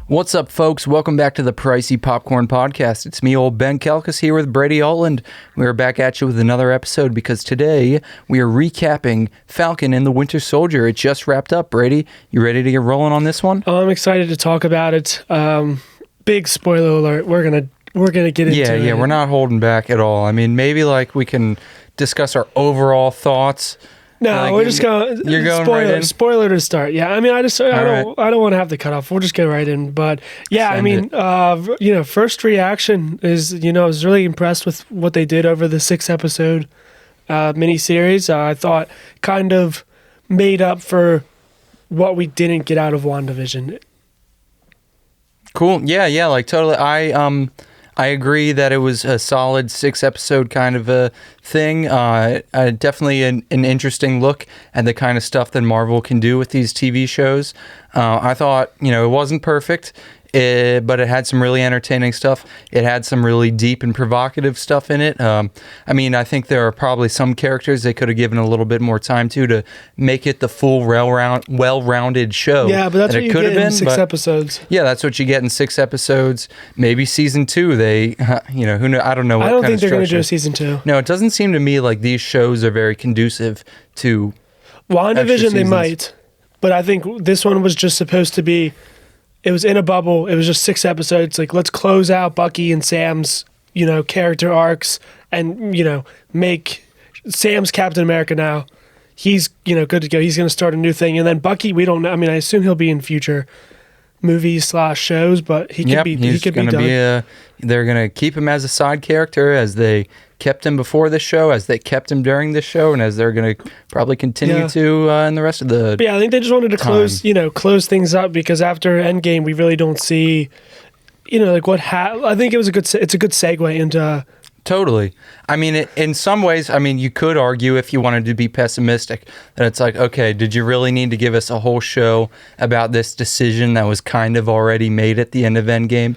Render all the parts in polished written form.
What's up, folks? Welcome back to the Pricey Popcorn Podcast. It's me, old Ben Kelkus, here with Brady Altland. We are back at you with another episode because today we are recapping Falcon and the Winter Soldier. It just wrapped up. Brady, you ready to get rolling on this one? I'm excited to talk about it. Big spoiler alert. We're gonna get into it. Yeah, we're not holding back at all. I mean, maybe we can discuss our overall thoughts. No, we're just going. You're going spoiler, right in? Spoiler to start. Yeah, I mean, I don't want to have the cutoff. We'll just get right in. But yeah, first reaction is, I was really impressed with what they did over the 6-episode miniseries. I thought kind of made up for what we didn't get out of WandaVision. Cool. Yeah, totally. I agree that it was a solid 6-episode kind of a thing. Definitely an interesting look at the kind of stuff that Marvel can do with these TV shows. I thought, it wasn't perfect, but it had some really entertaining stuff. It had some really deep and provocative stuff in it. I think there are probably some characters they could have given a little bit more time to make it the full well-rounded show. Yeah, but that's what you get in 6 episodes. Yeah, that's what you get in 6 episodes. Maybe season 2, they, who knows? I don't know. I don't think they're going to do a season 2. No, it doesn't seem to me like these shows are very conducive to WandaVision. They might, but I think this one was just supposed to be. It was in a bubble. It was just 6 episodes. Let's close out Bucky and Sam's, character arcs and, make Sam's Captain America now. He's, good to go. He's going to start a new thing. And then Bucky, we don't know. I mean, I assume he'll be in future movies / shows, but he could be done. They're going to keep him as a side character as they kept him before the show, as they kept him during this show, and as they're going to probably continue to in the rest of the I think they just wanted to close things up, because after Endgame, we really don't see, I think it's a good segue into... Totally. I mean, in some ways, you could argue, if you wanted to be pessimistic, that it's like, okay, did you really need to give us a whole show about this decision that was kind of already made at the end of Endgame?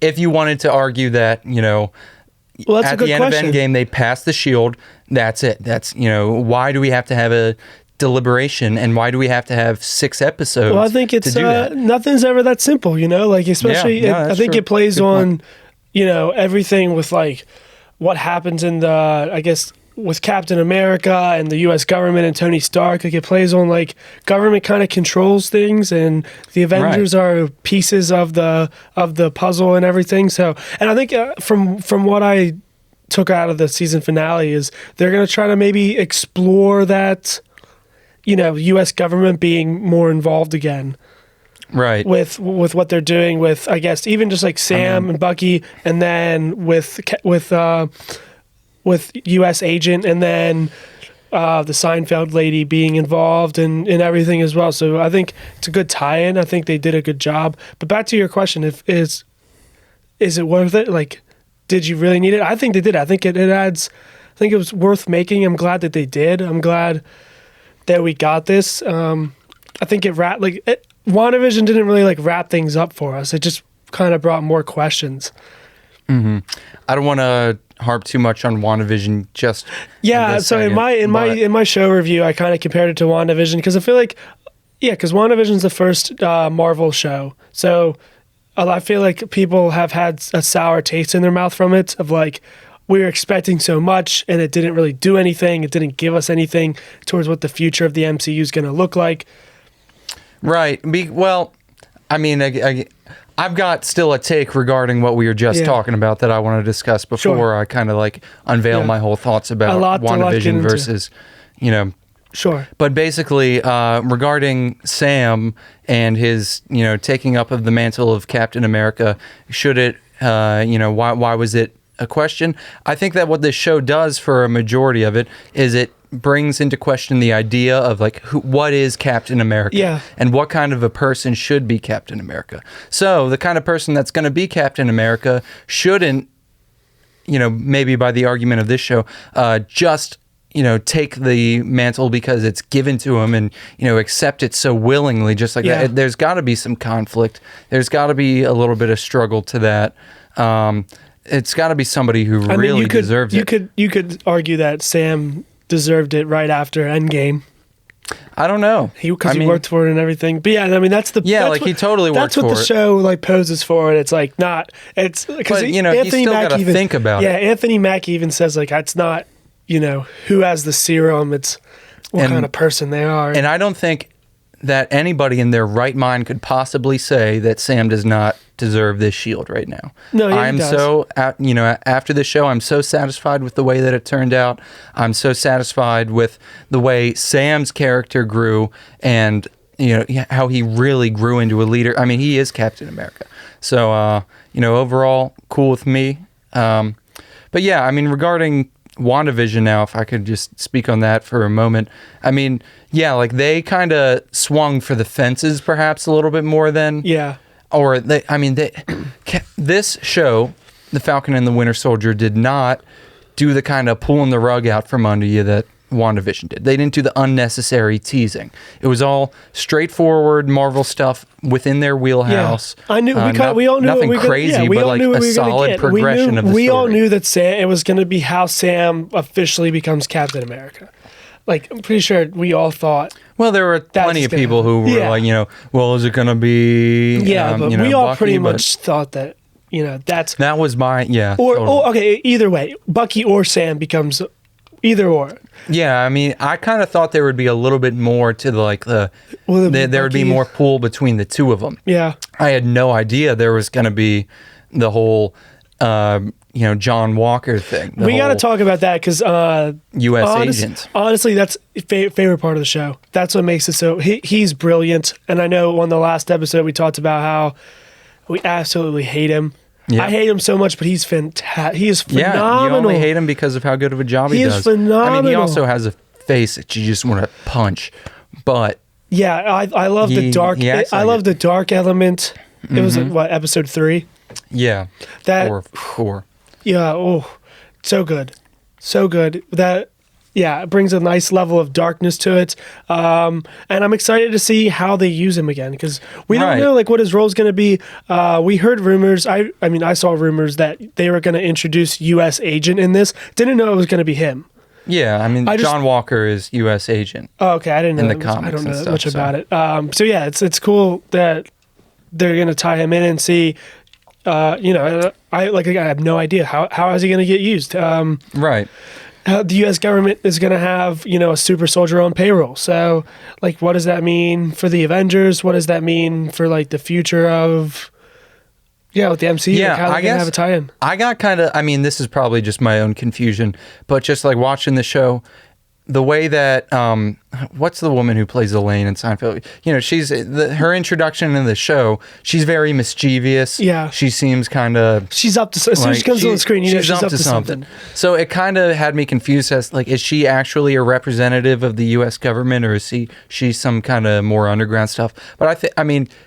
If you wanted to argue that, that's at the end of Endgame, they passed the shield, that's it. That's, why do we have to have a deliberation, and why do we have to have 6 episodes? Well, I think it's nothing's ever that simple, especially, I think it plays on, everything with what happens in with Captain America and the U.S. government and Tony Stark. It plays on government kind of controls things, and the Avengers are pieces of the puzzle and everything. So, and I think from what I took out of the season finale is they're going to try to maybe explore that, U.S. government being more involved again. Right. With what they're doing with, I guess, even just Sam and Bucky, and then with U.S. Agent, and then the Seinfeld lady being involved in everything as well. So I think it's a good tie-in. I think they did a good job. But back to your question, is it worth it? Did you really need it? I think they did. I think it adds. I think it was worth making. I'm glad that they did. I'm glad that we got this. I think WandaVision didn't really wrap things up for us. It just kind of brought more questions. Mm-hmm. I don't want to harp too much on WandaVision. So in my show review, I kind of compared it to WandaVision, because I feel because WandaVision's the first Marvel show. So I feel like people have had a sour taste in their mouth from it. Of we were expecting so much, and it didn't really do anything. It didn't give us anything towards what the future of the MCU is going to look like. Right. I've got still a take regarding what we were just talking about that I want to discuss before I kind of unveil my whole thoughts about WandaVision versus, Sure. But basically, regarding Sam and his, taking up of the mantle of Captain America, should it, why was it a question? I think that what this show does for a majority of it is it brings into question the idea of what is Captain America, and what kind of a person should be Captain America. So the kind of person that's going to be Captain America shouldn't, maybe by the argument of this show, just take the mantle because it's given to him and accept it so willingly, just like that. There's got to be some conflict. There's got to be a little bit of struggle to that. It's got to be somebody who really deserves it. You could argue that Sam deserved it right after Endgame. I don't know. He worked for it and everything. But yeah, I mean he totally worked for it. That's what the show like poses for, and it's like not. It's because you still got to think about it. Yeah, Anthony Mackie even says like it's not who has the serum. It's what kind of person they are. And I don't think that anybody in their right mind could possibly say that Sam does not deserve this shield right now. No, yeah, I'm so, after the show, I'm so satisfied with the way that it turned out. I'm so satisfied with the way Sam's character grew and, how he really grew into a leader. I mean, he is Captain America. So, overall, cool with me. But yeah, I mean, regarding WandaVision now, if I could just speak on that for a moment. I mean, yeah, like they kind of swung for the fences perhaps a little bit more than... Yeah. Or, this show, The Falcon and the Winter Soldier, did not do the kind of pulling the rug out from under you that WandaVision did. They didn't do the unnecessary teasing. It was all straightforward Marvel stuff within their wheelhouse. Yeah. I knew we all knew nothing crazy, but like a solid progression of the story. We all knew that it was going to be how Sam officially becomes Captain America. Like, I'm pretty sure we all thought. Well, there were plenty of people who were like, well, is it going to be? Yeah, but we all pretty much thought that, that was my Or okay, either way, Bucky or Sam becomes. Either or. Yeah, I mean, I kind of thought there would be a little bit more to there would be more pull between the two of them. Yeah. I had no idea there was going to be the whole, John Walker thing. We got to talk about that because U.S. agent. Honestly, that's favorite part of the show. That's what makes it so. He's brilliant, and I know on the last episode we talked about how we absolutely hate him. Yeah. I hate him so much, but he's fantastic. He is phenomenal. Yeah, you only hate him because of how good of a job he does. He is phenomenal. I mean, he also has a face that you just want to punch. But yeah, I love the dark. I love the dark element. It was episode 3. Yeah, that 4. Yeah. Oh, so good, so good. That. Yeah, it brings a nice level of darkness to it. And I'm excited to see how they use him again because we don't know like what his role is going to be. We heard rumors. I saw rumors that they were going to introduce U.S. agent in this. Didn't know it was going to be him. Yeah, I mean, John Walker is U.S. agent. Oh, okay. I didn't know. In the comics I don't know stuff, much about it. So yeah, it's cool that they're going to tie him in and see. I have no idea how is he going to get used. Right. The U.S. government is going to have, a super soldier on payroll. So, like, what does that mean for the Avengers? What does that mean for, like, the future of, with the MCU? Yeah, like, how are they going to have a tie-in? I got kind of, this is probably just my own confusion, but just, like, watching the show, the way that, what's the woman who plays Elaine in Seinfeld? She's, her introduction in the show, she's very mischievous. Yeah. She seems kind of... She's up to... As soon as she comes on the screen, she's up to something. So it kind of had me confused as, like, is she actually a representative of the U.S. government, or is she some kind of more underground stuff? But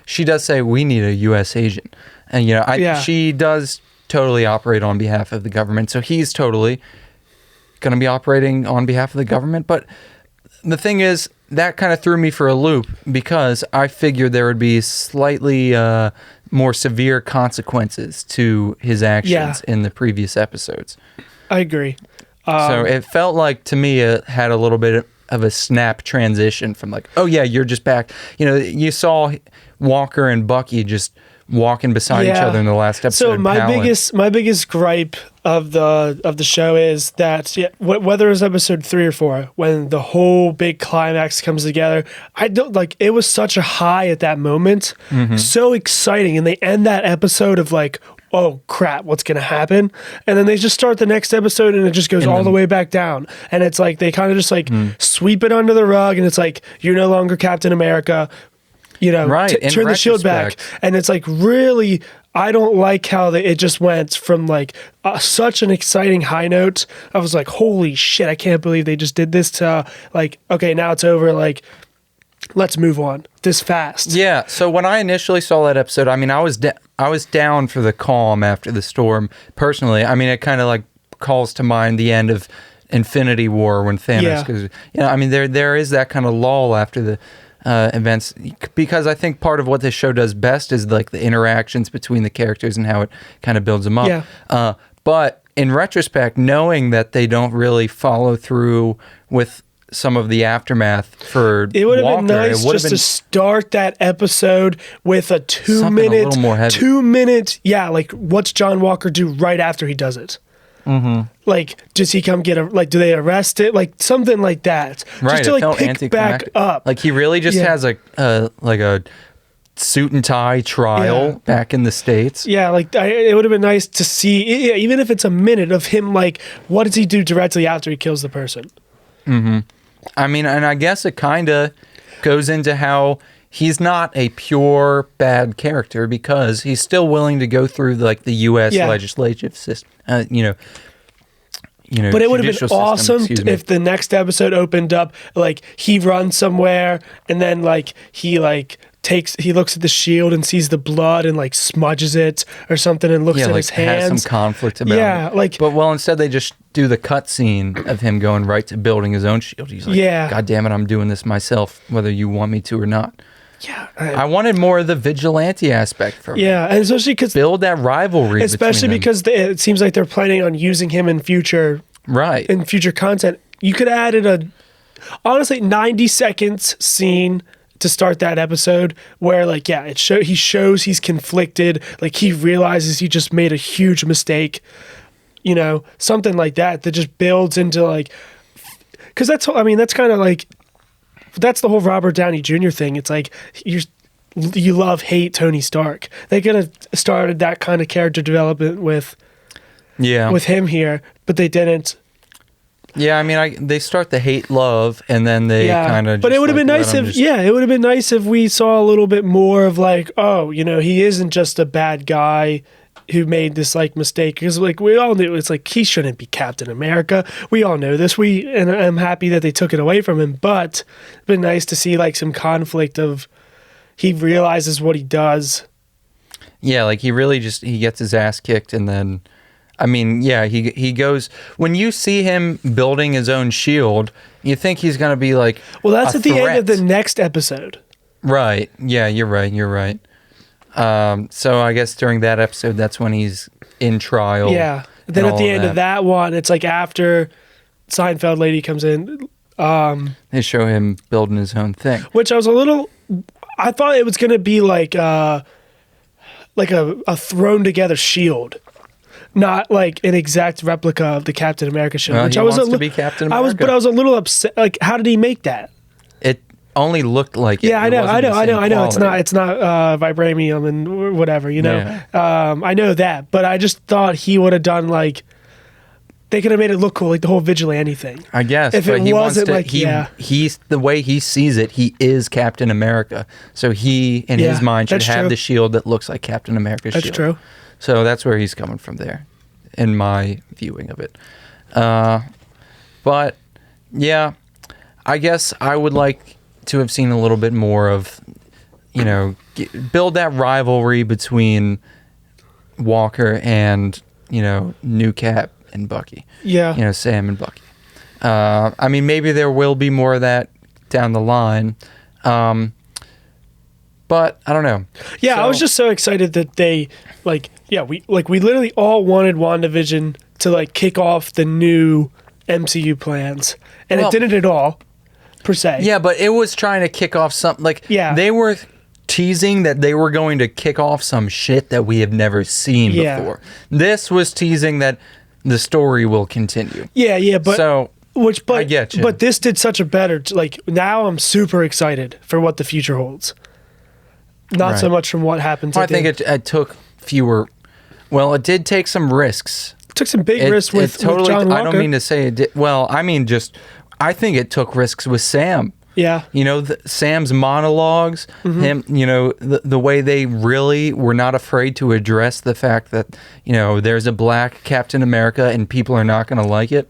she does say, we need a U.S. agent. And, she does totally operate on behalf of the government, so he's totally... going to be operating on behalf of the government. But the thing is, that kind of threw me for a loop because I figured there would be slightly more severe consequences to his actions in the previous episodes. I agree. So it felt like, to me, it had a little bit of a snap transition from like, oh yeah, you're just back. You saw Walker and Bucky just walking beside each other in the last episode. So my biggest gripe of the show is that whether it's episode 3 or 4, when the whole big climax comes together, I don't like. It was such a high at that moment, so exciting, and they end that episode of like, oh crap, what's gonna happen? And then they just start the next episode, and it just goes all the way back down, and it's like they kind of just like sweep it under the rug, and it's like you're no longer Captain America. Turn the shield back. And it's like, really, I don't like how it just went from like such an exciting high note. I was like, holy shit, I can't believe they just did this, to like, okay, now it's over. Like, let's move on this fast. Yeah. So when I initially saw that episode, I was down for the calm after the storm. Personally, it kind of like calls to mind the end of Infinity War when Thanos, because there is that kind of lull after the events, because I think part of what this show does best is like the interactions between the characters and how it kind of builds them up. But in retrospect, knowing that they don't really follow through with some of the aftermath for it would have Walker. been nice just to start that episode with a 2 minute, a little more heavy. 2 minute, like what's John Walker do right after he does it? Mm-hmm. Like, does he come get do they arrest it? Like something like that, right? Just to pick back up. Like he really just has a suit and tie trial back in the States. Yeah, like it would have been nice to see, even if it's a minute of him. Like, what does he do directly after he kills the person? Mm-hmm. I mean, and I guess it kind of goes into how he's not a pure bad character because he's still willing to go through the U.S. legislative system. But it would have been awesome if the next episode opened up like he runs somewhere and then he looks at the shield and sees the blood and smudges it or something and looks at his hands. Has some conflict about it. But instead they just do the cut scene of him going right to building his own shield. He's like, God damn it, I'm doing this myself, whether you want me to or not. Yeah, I wanted more of the vigilante aspect from him. Yeah, and especially because build that rivalry. Especially because it seems like they're planning on using him in future content. You could have added honestly 90 seconds scene to start that episode where he shows he's conflicted, he realizes he just made a huge mistake, something like that just builds into because that's kind of that's the whole Robert Downey Jr. thing. It's like you hate Tony Stark. They could have started that kind of character development with him here, but they didn't. Yeah, I mean, they start the hate love, and then they kind of. But it would have been nice it would have been nice if we saw a little bit more of he isn't just a bad guy who made this mistake, because we all knew it's he shouldn't be Captain America. We all know this. And I'm happy that they took it away from him, but it'd been nice to see some conflict of he realizes what he does. Yeah, he really he gets his ass kicked, and then. I mean, he goes... When you see him building his own shield, you think he's going to be well, that's at the end of the next episode. Right. Yeah, you're right. So I guess during that episode, that's when he's in trial. Yeah. Then at the end of that one, it's after Seinfeld lady comes in. They show him building his own thing. Which I thought it was going to be a thrown together shield. Not an exact replica of the Captain America shield. Which he wants to be Captain America. But I was a little upset. How did he make that? It only looked like it. Yeah, I know. It's not vibranium and whatever. I know that, but I just thought he would have done they could have made it look cool, the whole vigilante thing. I guess, if but it wasn't he's the way he sees it. He is Captain America, so he in his mind should have the shield that looks like Captain America's shield. That's true. So that's where he's coming from there, in my viewing of it. But, yeah, I guess I would like to have seen a little bit more of, build that rivalry between Walker and, New Cap and Bucky. Yeah. Sam and Bucky. I mean, maybe there will be more of that down the line. But I don't know. Yeah, I was just so excited that they we literally all wanted WandaVision to kick off the new MCU plans, and it didn't at all, per se. Yeah, but it was trying to kick off something they were teasing that they were going to kick off some shit that we have never seen before. This was teasing that the story will continue. Yeah, but I get you. But this did such a better now I'm super excited for what the future holds. Not so much from what happens. Well, I think it took fewer. Well, it did take some risks. It took some big risks with John Walker. I don't mean to say it did. Well, I mean I think it took risks with Sam. Yeah. Sam's monologues, him, the way they really were not afraid to address the fact that, there's a black Captain America and people are not going to like it.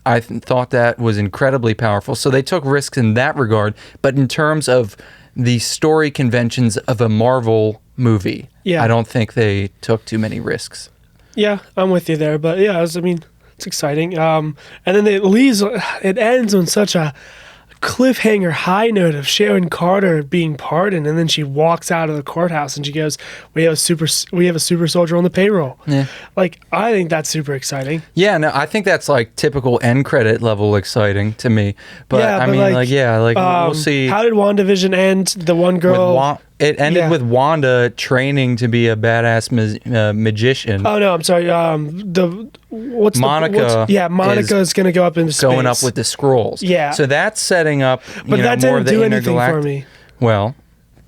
I thought that was incredibly powerful. So they took risks in that regard. But in terms of the story conventions of a Marvel movie, I don't think they took too many risks. Yeah, I'm with you there. But yeah, it's exciting. And then it ends on such a cliffhanger high note of Sharon Carter being pardoned, and then she walks out of the courthouse and she goes, we have a super soldier on the payroll. Yeah. Like, I think that's super exciting. Yeah, no, I think that's like typical end credit level exciting to me. But Yeah, I but mean, we'll see. How did WandaVision end? The one girl. It ended with Wanda training to be a badass magician. Oh no, I'm sorry. Monica. Monica is going to go up into space. Going up with the Skrulls. Yeah. So that's setting up. But that didn't do anything for me. Well,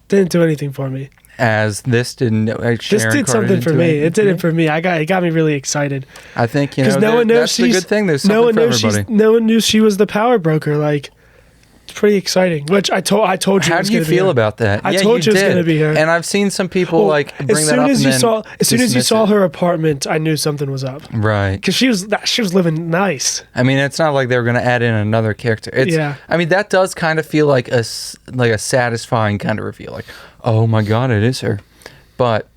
didn't do anything for me. As this didn't. This did something for me. It did it for me. It got me really excited. I think no one knows that's the good thing. There's something for everybody. No one knew she was the power broker. Like. It's pretty exciting. Which I told you. How do you feel about that? I told you it was going to be her. And I've seen some people bring that up. As soon as you saw her apartment, I knew something was up. Right. Because she was living nice. I mean, it's not like they were going to add in another character. I mean, that does kind of feel like a satisfying kind of reveal. Like, oh my God, it is her. But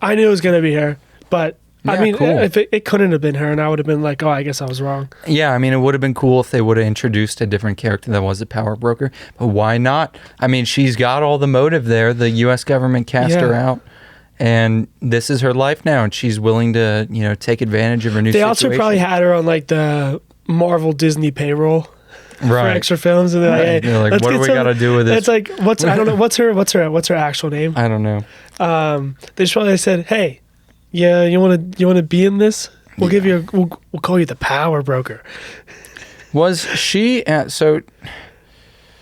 I knew it was going to be her. But yeah, I mean, cool. if it couldn't have been her, and I would have been like, oh, I guess I was wrong. Yeah, I mean, it would have been cool if they would have introduced a different character that was a power broker. But why not? I mean, she's got all the motive there. The U.S. government cast her out, and this is her life now, and she's willing to, take advantage of her new situation. They also probably had her on like the Marvel Disney payroll. For extra films, and they're like, what do we got to do with this? It's like, I don't know, what's her actual name? I don't know. They just probably said, hey. Yeah, you want to be in this? We'll give you. We'll call you the power broker. Was she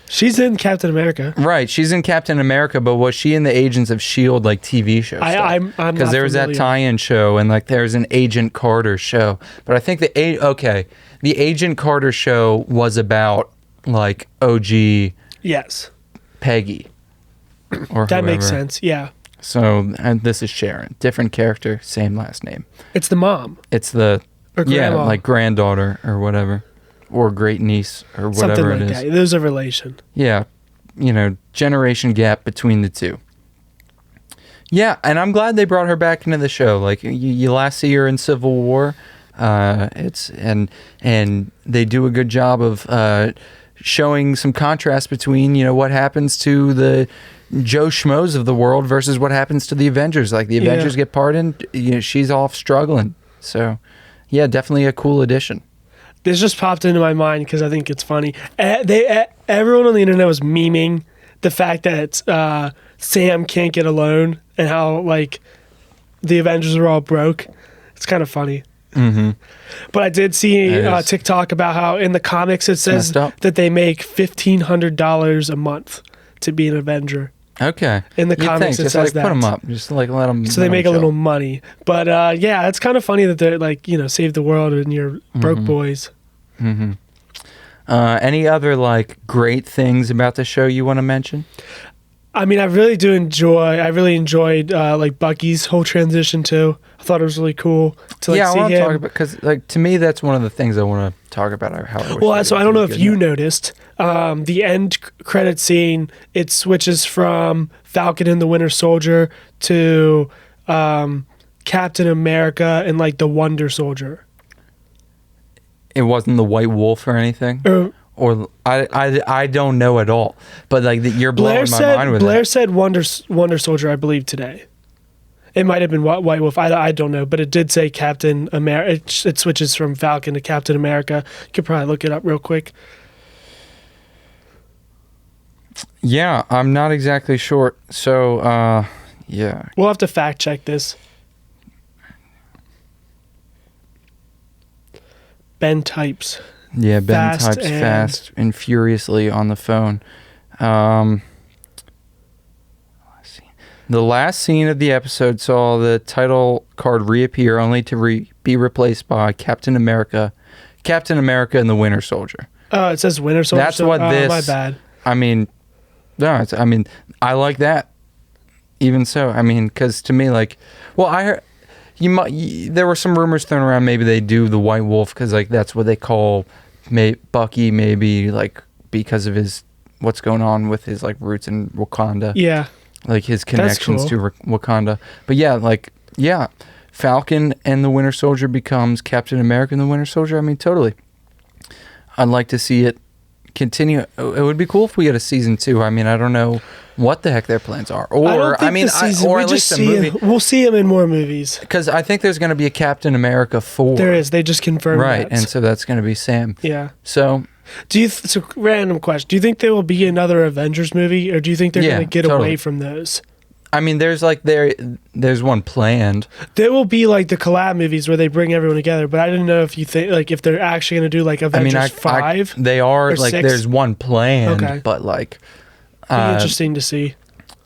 She's in Captain America. Right, she's in Captain America, but was she in the Agents of S.H.I.E.L.D. like TV show? I'm because there was that tie-in show, and like there's an Agent Carter show. But I think the Agent Carter show was about like OG. Yes. Peggy. Or that whoever. Makes sense. Yeah. So, and this is Sharon. Different character, same last name. It's the mom. It's the like granddaughter or whatever, or great niece or whatever something like it is. That. There's a relation. Yeah, generation gap between the two. Yeah, and I'm glad they brought her back into the show. Like you last see her in Civil War. And they do a good job of showing some contrast between what happens to the Joe Schmoes of the world versus what happens to the Avengers. Like the Avengers get pardoned, she's off struggling. So, yeah, definitely a cool addition. This just popped into my mind because I think it's funny. Everyone on the internet was memeing the fact that Sam can't get a loan and how like the Avengers are all broke. It's kind of funny. Mm-hmm. But I did see TikTok about how in the comics it says that they make $1,500 a month to be an Avenger. Okay. In the comics, it says that. Put them up. Just like let them. So they make a little money. But yeah, it's kind of funny that they're like save the world and you're broke boys. Mm-hmm. Any other like great things about the show you want to mention? I mean, I really enjoyed like Bucky's whole transition too. I thought it was really cool to see him. I want to talk about because like to me that's one of the things I want to talk about. How so I don't know if you noticed the end credit scene. It switches from Falcon and the Winter Soldier to Captain America and like the Wonder Soldier. It wasn't the White Wolf or anything. Or I don't know at all, but like you're blowing my mind with Blair said Wonder Soldier, I believe today. It might have been White Wolf. I don't know, but it did say Captain America. It switches from Falcon to Captain America. You could probably look it up real quick. Yeah, I'm not exactly sure. So yeah, we'll have to fact check this. Ben types. Yeah, Ben types fast and furiously on the phone. The last scene of the episode saw the title card reappear only to be replaced by Captain America and the Winter Soldier. Oh, it says Winter Soldier. That's what this. My bad. I mean, no, I like that. Even so, I mean, because to me, like, well, I heard. There were some rumors thrown around. Maybe they do the White Wolf because like that's what they call Bucky. Maybe like because of what's going on with his like roots in Wakanda. Yeah, like his connections to Wakanda. But yeah, Falcon and the Winter Soldier becomes Captain America and the Winter Soldier. I mean, totally. I'd like to see it continue. It would be cool if we get a season 2. I mean, I don't know what the heck their plans are, or or at least a movie. We'll see him in more movies because I think there's going to be a Captain America 4. There is. They just confirmed that. And so that's going to be Sam. Yeah. So, so random question. Do you think there will be another Avengers movie, or do you think they're going to get away from those? I mean, there's one planned. There will be like the collab movies where they bring everyone together, but I didn't know if you think like if they're actually going to do like Avengers 5. They are like 6? There's one planned, but like interesting to see.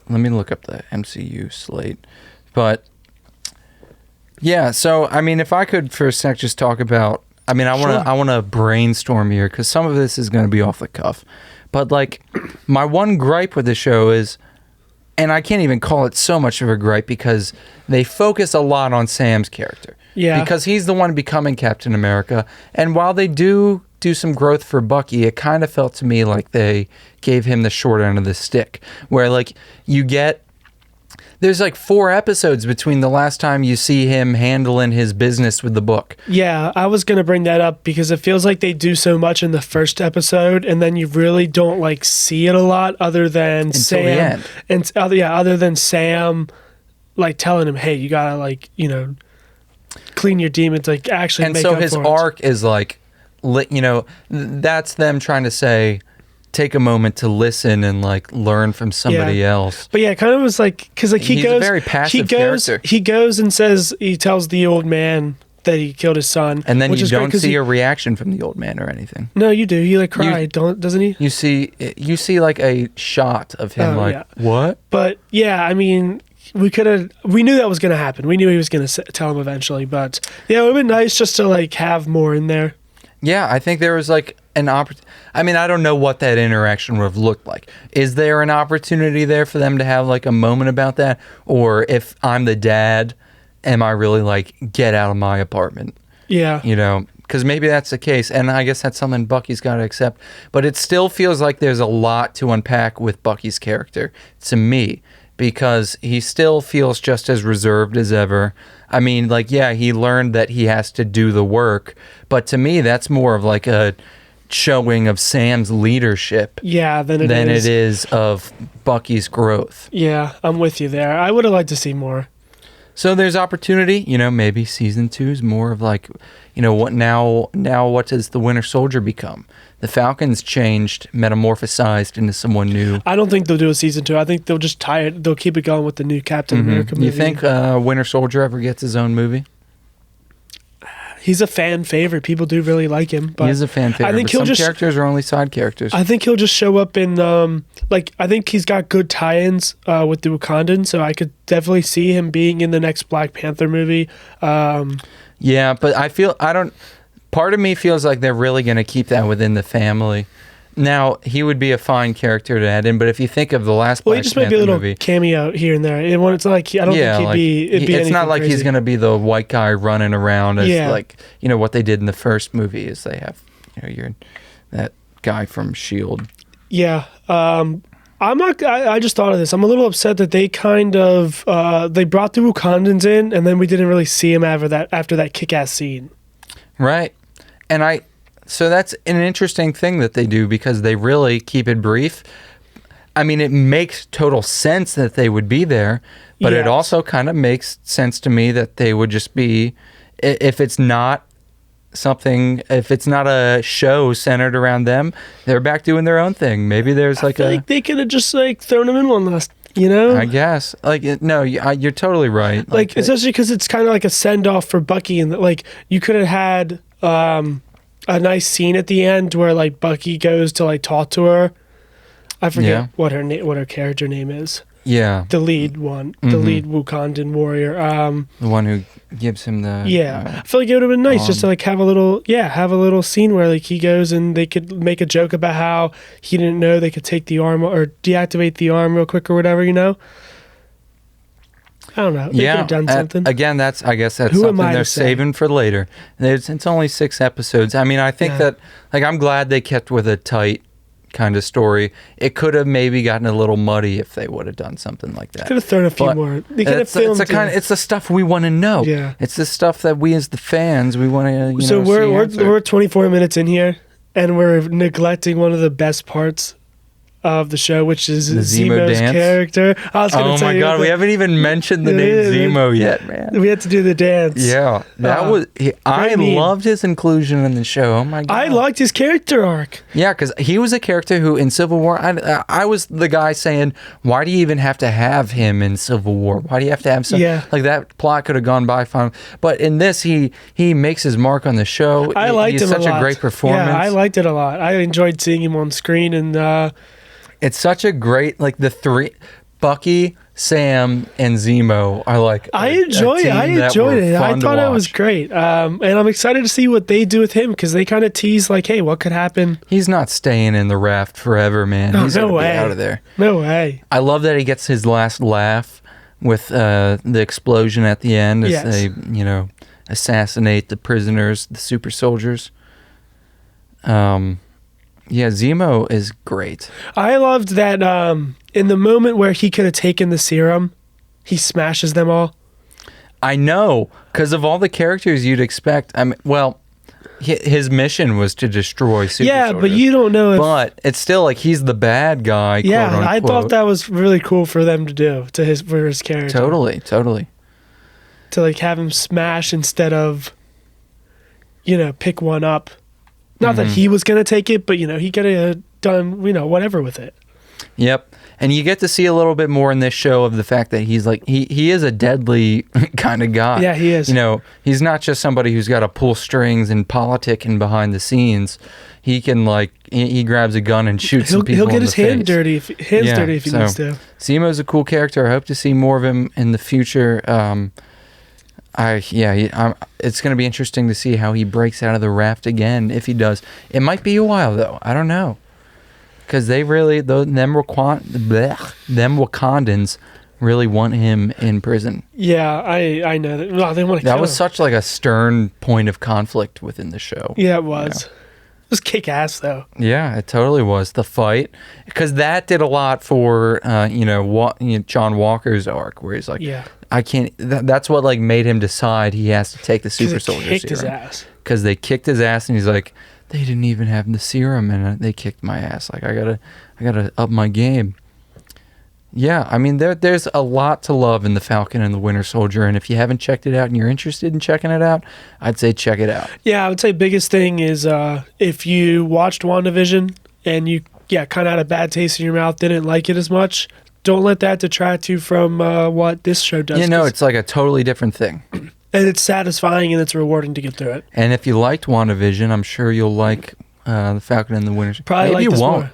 Let me look up the MCU slate, but yeah. So I mean, if I could for a sec just talk about, I mean, I want to brainstorm here because some of this is going to be off the cuff, but like my one gripe with the show is. And I can't even call it so much of a gripe because they focus a lot on Sam's character. Yeah. Because he's the one becoming Captain America. And while they do some growth for Bucky, it kind of felt to me like they gave him the short end of the stick. Where, like, there's like 4 episodes between the last time you see him handling his business with the book. Yeah, I was going to bring that up because it feels like they do so much in the first episode and then you really don't like see it a lot other than Until Sam. The end. And other than Sam like telling him, hey, you got to like, clean your demons, like actually and make so up his for arc is like, that's them trying to say, take a moment to listen and like learn from somebody else. But yeah, it kind of was like because like he's a very passive character. He goes and he tells the old man that he killed his son, and then you don't see a reaction from the old man or anything. No, you do. He like cried, doesn't he? You see like a shot of him what? But yeah, I mean. We knew that was going to happen. We knew he was going to tell him eventually, but yeah, it would have been nice just to like have more in there. Yeah, I think there was like an opportunity. I mean, I don't know what that interaction would have looked like. Is there an opportunity there for them to have like a moment about that? Or if I'm the dad, am I really like, get out of my apartment? Yeah. Because maybe that's the case. And I guess that's something Bucky's got to accept. But it still feels like there's a lot to unpack with Bucky's character to me. Because he still feels just as reserved as ever. I mean, like, yeah, he learned that he has to do the work. But to me, that's more of like a showing of Sam's leadership than it is of Bucky's growth. Yeah, I'm with you there. I would have liked to see more. So there's opportunity, maybe season 2 is more of like, what now what does the Winter Soldier become? The Falcon's changed, metamorphosized into someone new. I don't think they'll do a season 2. I think they'll just tie it. They'll keep it going with the new Captain America movie. You think Winter Soldier ever gets his own movie? He's a fan favorite. People do really like him. But he is a fan favorite. I think some characters are only side characters. I think he'll just show up in I think he's got good tie-ins with the Wakandans, so I could definitely see him being in the next Black Panther movie. Yeah, but part of me feels like they're really going to keep that within the family. Now, he would be a fine character to add in, but if you think of the last Black Panther movie... Well, he just might be a little cameo here and there. It's not like, I don't think he'd be it's not like crazy. He's going to be the white guy running around as what they did in the first movie is they have, you're that guy from S.H.I.E.L.D. Yeah. I just thought of this. I'm a little upset that they kind of, they brought the Wakandans in and then we didn't really see him after that kick-ass scene. Right. And so that's an interesting thing that they do because they really keep it brief. I mean, it makes total sense that they would be there, but it also kind of makes sense to me that they would just be, if it's not a show centered around them, they're back doing their own thing. Maybe there's like like they could have just like thrown them in one last, I guess. No, you're totally right. Like especially because it's kind of like a send off for Bucky, and like you could have had a nice scene at the end where like Bucky goes to like talk to her. I forget what her character name is. Yeah. The lead one, the lead Wakandan warrior. The one who gives him the I feel like it would have been nice just to like have a little scene where like he goes and they could make a joke about how he didn't know they could take the arm or deactivate the arm real quick or whatever, I don't know. They could have done something. Again, I guess that's something they're saving for later. It's only 6 episodes. I mean, I think that I'm glad they kept with a tight kind of story. It could have maybe gotten a little muddy if they would have done something like that. Could have thrown a few more. They could have filmed. It's the stuff we want to know. Yeah. It's the stuff that we as the fans we want to. So we're 24 minutes in here. and we're neglecting one of the best parts of the show, which is the Zemo's character. Oh my god, we haven't even mentioned the name Zemo yet, man. We had to do the dance. Yeah, I loved his inclusion in the show. Oh my god, I liked his character arc. Yeah, because he was a character who in Civil War, I was the guy saying, why do you even have to have him in Civil War? Why do you have to have some like that plot could have gone by fine? But in this, he makes his mark on the show. I liked him a lot. He's such a great performance. Yeah, I liked it a lot. I enjoyed seeing him on screen, and it's such a great, like the three, Bucky, Sam, and Zemo are like I enjoyed it. I thought it was great. And I'm excited to see what they do with him, because they kind of tease like, hey, what could happen? He's not staying in the raft forever, man. He's no gonna way. be out of there. No way. I love that he gets his last laugh with the explosion at the end as they, assassinate the prisoners, the super soldiers. Yeah, Zemo is great. I loved that in the moment where he could have taken the serum, he smashes them all. I know, because of all the characters you'd expect. I mean, well, his mission was to destroy super soldiers. But you don't know if... But it's still like he's the bad guy, yeah, quote unquote. I thought that was really cool for them to do for his character. Totally. To like have him smash instead of, pick one up. Not that he was going to take it, but, he could have done, whatever with it. Yep. And you get to see a little bit more in this show of the fact that he's like, he is a deadly kind of guy. Yeah, he is. He's not just somebody who's got to pull strings and politicking behind the scenes. He can, he grabs a gun and shoots some people. He'll get his hands face. dirty if he needs to. Zemo's a cool character. I hope to see more of him in the future. It's going to be interesting to see how he breaks out of the raft again, if he does. It might be a while, though. I don't know. Because they really, them Wakandans really want him in prison. Yeah, I know that. No, they want to kill him. That was such like a stern point of conflict within the show. Yeah, it was. It was kick-ass, though. Yeah, it totally was. The fight. Because that did a lot for, John Walker's arc, where he's like, I can't. That's what made him decide he has to take the super soldier serum. Kicked his ass. Because they kicked his ass, and he's like, they didn't even have the serum, and they kicked my ass. Like I gotta up my game. Yeah, I mean there's a lot to love in the Falcon and the Winter Soldier, and if you haven't checked it out and you're interested in checking it out, I'd say check it out. Yeah, I would say biggest thing is if you watched WandaVision and you kind of had a bad taste in your mouth, didn't like it as much. Don't let that detract you from what this show does. It's like a totally different thing. And it's satisfying and it's rewarding to get through it. And if you liked WandaVision, I'm sure you'll like the Falcon and the Winter Soldier. Probably Maybe like you won't. More.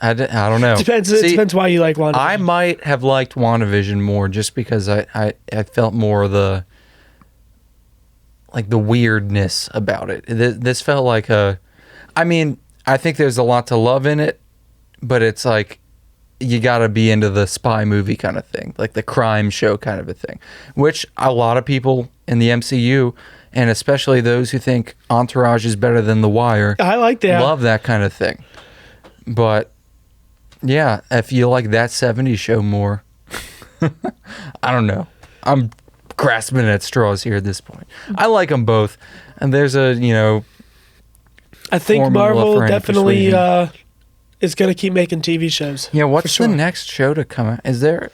I don't know. It depends why you like WandaVision. I might have liked WandaVision more just because I felt more of the weirdness about it. This felt like I think there's a lot to love in it, but it's like you got to be into the spy movie kind of thing, like the crime show kind of a thing, which a lot of people in the MCU, and especially those who think Entourage is better than The Wire, I like that. Love that kind of thing. But yeah, if you like that 70s show more, I don't know. I'm grasping at straws here at this point. I like them both, and there's a I think Marvel definitely is going to keep making TV shows. Yeah, what's the next show to come out? Is there...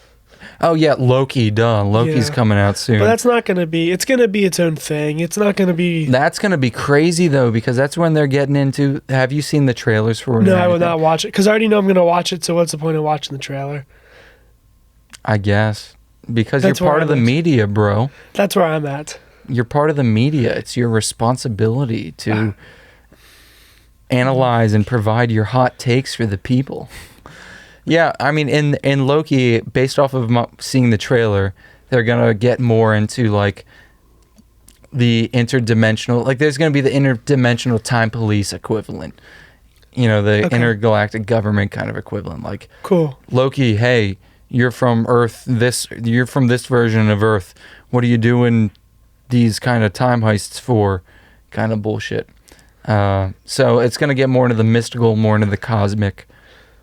Oh, yeah, Loki, duh. Loki's coming out soon. But that's not going to be... It's going to be its own thing. It's not going to be... That's going to be crazy, though, because that's when they're getting into... Have you seen the trailers for it? No, I will not watch it, because I already know I'm going to watch it, so what's the point of watching the trailer? I guess. Because you're part of the media, bro. That's where I'm at. You're part of the media. It's your responsibility to... analyze and provide your hot takes for the people. Yeah, I mean, in Loki, based off of seeing the trailer, they're gonna get more into the interdimensional. There's gonna be the interdimensional time police equivalent. The intergalactic government kind of equivalent. Cool. Loki, hey, you're from Earth. You're from this version of Earth. What are you doing these kind of time heists for? Kind of bullshit. So it's going to get more into the mystical, more into the cosmic,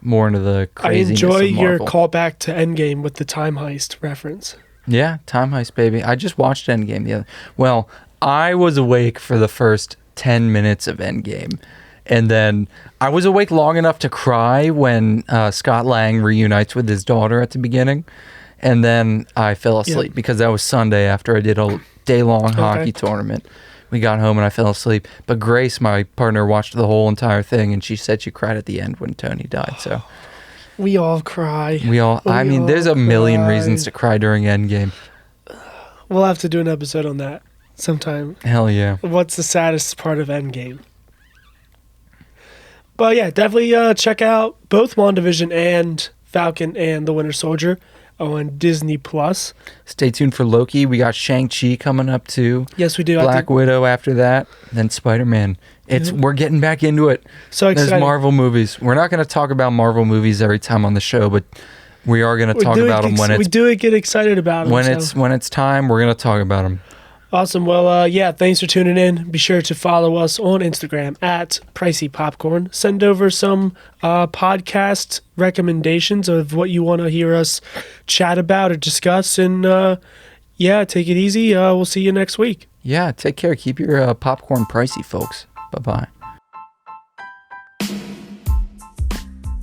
more into the craziness of Marvel. I enjoy your callback to Endgame with the time heist reference. Yeah, time heist, baby. I just watched Endgame I was awake for the first 10 minutes of Endgame, And then I was awake long enough to cry when Scott Lang reunites with his daughter at the beginning. And then I fell asleep because that was Sunday after I did a day-long hockey tournament. We got home and I fell asleep. But Grace, my partner, watched the whole entire thing, and she said she cried at the end when Tony died. So we all cry. I mean, there's a million reasons to cry during Endgame. We'll have to do an episode on that sometime. Hell yeah. What's the saddest part of Endgame? But yeah, definitely check out both WandaVision and Falcon and the Winter Soldier on Disney Plus. Stay tuned for Loki. We got Shang-Chi coming up too. Yes, we do. Black Widow after that, then Spider-Man. We're getting back into it. So excited. There's Marvel movies. We're not going to talk about Marvel movies every time on the show, but we are going to talk about them when we do get excited about them. When it's time, we're going to talk about them. Awesome. Well, thanks for tuning in. Be sure to follow us on Instagram at Pricey Popcorn. Send over some podcast recommendations of what you want to hear us chat about or discuss. And take it easy. We'll see you next week. Yeah, take care. Keep your popcorn pricey, folks. Bye-bye.